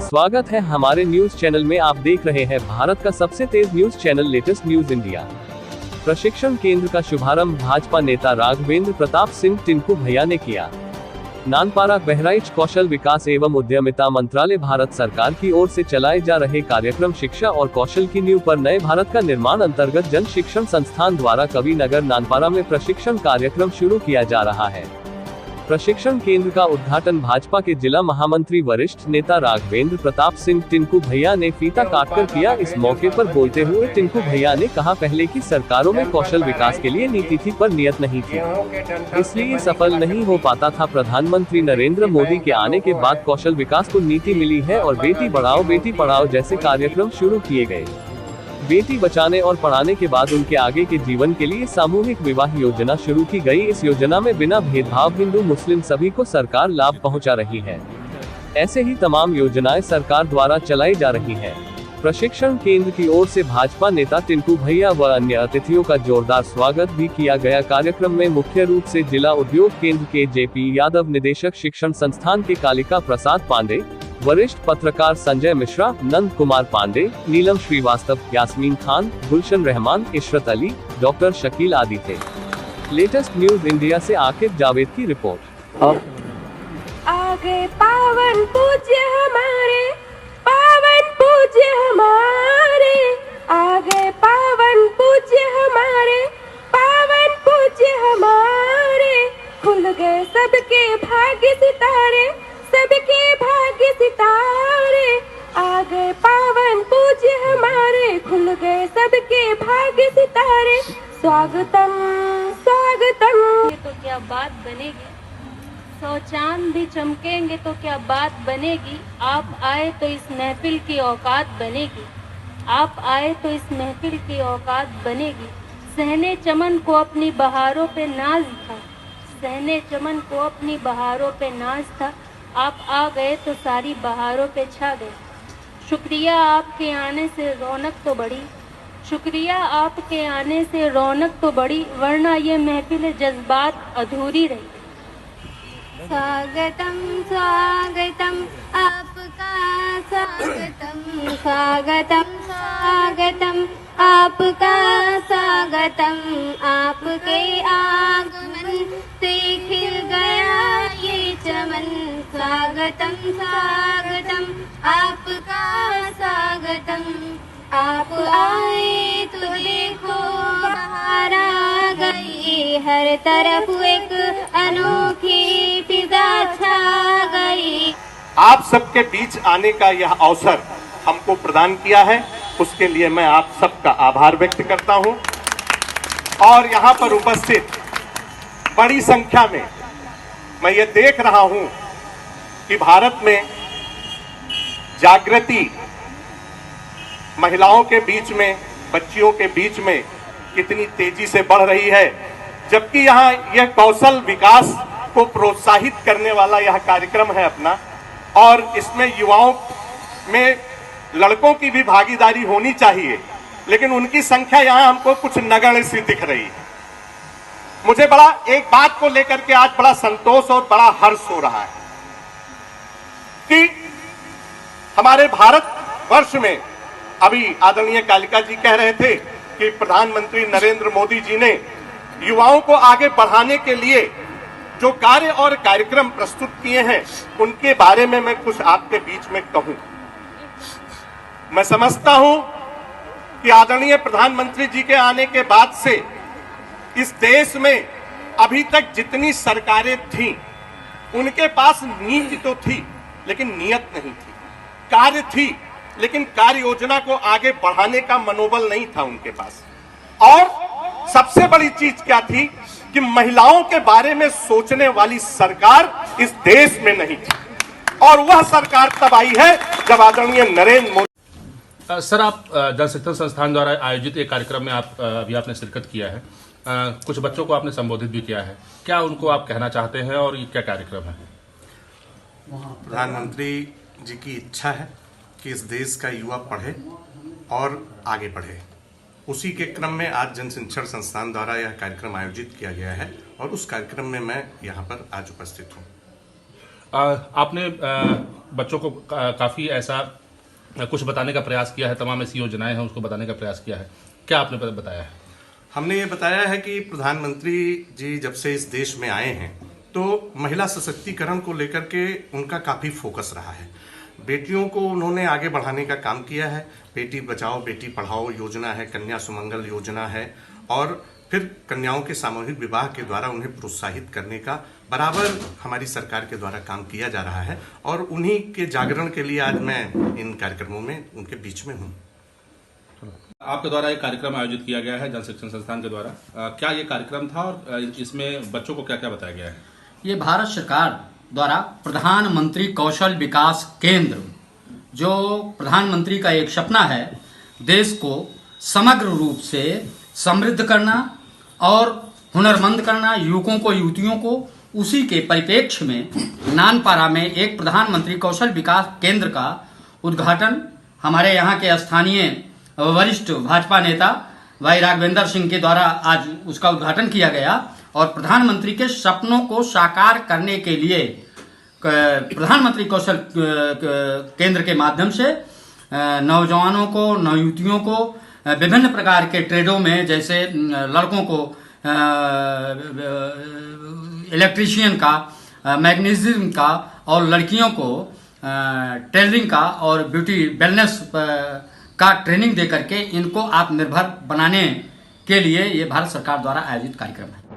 स्वागत है हमारे न्यूज चैनल में। आप देख रहे हैं भारत का सबसे तेज news channel latest news India. प्रशिक्षण केंद्र का शुभारंभ भाजपा नेता राघवेंद्र प्रताप सिंह टिंकू भैया ने किया। नानपारा बहराइच कौशल विकास एवं उद्यमिता मंत्रालय भारत सरकार की ओर से चलाए जा रहे कार्यक्रम शिक्षा और कौशल की नींव पर नए भारत का निर्माण अंतर्गत जन शिक्षण संस्थान द्वारा कवि नगर नानपारा में प्रशिक्षण कार्यक्रम शुरू किया जा रहा है। प्रशिक्षण केंद्र का उद्घाटन भाजपा के जिला महामंत्री वरिष्ठ नेता राघवेंद्र प्रताप सिंह टिंकू भैया ने फीता काटकर किया। इस मौके पर बोलते हुए टिंकू भैया ने कहा, पहले की सरकारों में कौशल विकास के लिए नीति थी पर नियत नहीं थी, इसलिए सफल नहीं हो पाता था। प्रधानमंत्री नरेंद्र मोदी के आने के बाद कौशल विकास को नीति मिली है और बेटी बढ़ाओ बेटी पढ़ाओ जैसे कार्यक्रम शुरू किए गए। बेटी बचाने और पढ़ाने के बाद उनके आगे के जीवन के लिए सामूहिक विवाह योजना शुरू की गई। इस योजना में बिना भेदभाव हिंदू मुस्लिम सभी को सरकार लाभ पहुंचा रही है। ऐसे ही तमाम योजनाएं सरकार द्वारा चलाई जा रही है। प्रशिक्षण केंद्र की ओर से भाजपा नेता टिंकू भैया व अन्य अतिथियों का जोरदार स्वागत भी किया गया। कार्यक्रम में मुख्य रूप से जिला उद्योग केंद्र के जेपी यादव, निदेशक शिक्षण संस्थान के कालिका प्रसाद पांडे, वरिष्ठ पत्रकार संजय मिश्रा, नंद कुमार पांडे, नीलम श्रीवास्तव, यास्मीन खान, गुलशन रहमान, इशरत अली, डॉक्टर शकील आदि थे। लेटेस्ट न्यूज इंडिया से आकिब जावेद की रिपोर्ट। आगे पावन पूज्य हमारे, पावन पूज्य हमारे, आगे पावन पूज्य हमारे, पावन पूज्य हमारे, खुल गए सबके भाग्य सितारे, सबके भाग्य सितारे, आ गए पावन पूज्य हमारे, खुल गए सबके भाग्य सितारे। स्वागतम स्वागतम। तो क्या बात बनेगी, 100 चांद भी चमकेंगे तो क्या बात बनेगी। आप आए तो इस महफिल की औकात बनेगी, आप आए तो इस महफिल की औकात बनेगी। सहने चमन को अपनी बहारों पे नाज था, सहने चमन को अपनी बहारों पे नाज था। आप आ गए तो सारी बहारों पे छा गए। शुक्रिया आपके आने से रौनक तो बढ़ी, शुक्रिया आपके आने से रौनक तो बढ़ी, वरना ये महफिल जज्बात अधूरी रही। स्वागतम स्वागतम आपका, स्वागतम स्वागतम स्वागतम आपका, स्वागतम आपके आगमन से खिल गया ये चमन। स्वागतम स्वागतम आपका, स्वागतम आप आए तो देखो बाहर आ गई, हर तरफ एक अनोखी फिजा छा गई। आप सबके बीच आने का यह अवसर हमको प्रदान किया है, उसके लिए मैं आप सबका आभार व्यक्त करता हूं। और यहां पर उपस्थित बड़ी संख्या में मैं ये देख रहा हूं कि भारत में जागृति महिलाओं के बीच में, बच्चियों के बीच में कितनी तेजी से बढ़ रही है, जबकि यहाँ यह कौशल विकास को प्रोत्साहित करने वाला यह कार्यक्रम है अपना, और इसमें युवाओं में लड़कों की भी भागीदारी होनी चाहिए, लेकिन उनकी संख्या यहाँ हमको कुछ नगण्य सी दिख रही है। मुझे बड़ा एक बात को लेकर के आज बड़ा संतोष और बड़ा हर्ष हो रहा है कि हमारे भारत वर्ष में, अभी आदरणीय कालिका जी कह रहे थे कि प्रधानमंत्री नरेंद्र मोदी जी ने युवाओं को आगे बढ़ाने के लिए जो कार्य और कार्यक्रम प्रस्तुत किए हैं, उनके बारे में मैं कुछ आपके बीच में कहूं। मैं समझता हूं कि आदरणीय प्रधानमंत्री जी के आने के बाद से इस देश में अभी तक जितनी सरकारें थीं, उनके पास नीति तो थी लेकिन नियत नहीं थी, कार्य थी लेकिन कार्य योजना को आगे बढ़ाने का मनोबल नहीं था उनके पास। और सबसे बड़ी चीज क्या थी कि महिलाओं के बारे में सोचने वाली सरकार इस देश में नहीं थी, और वह सरकार तब आई है जब आदरणीय नरेंद्र मोदी। सर, आप जन शिक्षण संस्थान द्वारा आयोजित एक कार्यक्रम में अभी आपने शिरकत किया है, कुछ बच्चों को आपने संबोधित भी किया है, क्या उनको आप कहना चाहते हैं और ये क्या कार्यक्रम है? प्रधानमंत्री जी की इच्छा है कि इस देश का युवा पढ़े और आगे बढ़े। उसी के क्रम में आज जन शिक्षण संस्थान द्वारा यह कार्यक्रम आयोजित किया गया है और उस कार्यक्रम में मैं यहाँ पर आज उपस्थित हूँ। आपने बच्चों को काफ़ी ऐसा कुछ बताने का प्रयास किया है, तमाम ऐसी योजनाएं हैं उसको बताने का प्रयास किया है, क्या आपने बताया है? हमने ये बताया है कि प्रधानमंत्री जी जब से इस देश में आए हैं तो महिला सशक्तिकरण को लेकर के उनका काफी फोकस रहा है। बेटियों को उन्होंने आगे बढ़ाने का काम किया है। बेटी बचाओ बेटी पढ़ाओ योजना है, कन्या सुमंगल योजना है, और फिर कन्याओं के सामूहिक विवाह के द्वारा उन्हें प्रोत्साहित करने का बराबर हमारी सरकार के द्वारा काम किया जा रहा है। और उन्हीं के जागरण के लिए आज मैं इन कार्यक्रमों में उनके बीच में हूँ। आपके द्वारा एक कार्यक्रम आयोजित किया गया है जन शिक्षण संस्थान के द्वारा, क्या ये कार्यक्रम था और इसमें बच्चों को क्या क्या बताया गया है? ये भारत सरकार द्वारा प्रधानमंत्री कौशल विकास केंद्र, जो प्रधानमंत्री का एक सपना है देश को समग्र रूप से समृद्ध करना और हुनरमंद करना युवकों को युवतियों को, उसी के परिप्रेक्ष्य में नानपारा में एक प्रधानमंत्री कौशल विकास केंद्र का उद्घाटन हमारे यहाँ के स्थानीय वरिष्ठ भाजपा नेता भाई राघवेंद्र सिंह के द्वारा आज उसका उद्घाटन किया गया। और प्रधानमंत्री के सपनों को साकार करने के लिए प्रधानमंत्री कौशल केंद्र के माध्यम से नौजवानों को, नवयुवतियों को विभिन्न प्रकार के ट्रेडों में, जैसे लड़कों को इलेक्ट्रीशियन का, मैग्नीशियन का, और लड़कियों को टेलरिंग का और ब्यूटी वेलनेस का ट्रेनिंग दे करके इनको आत्मनिर्भर बनाने के लिए ये भारत सरकार द्वारा आयोजित कार्यक्रम है।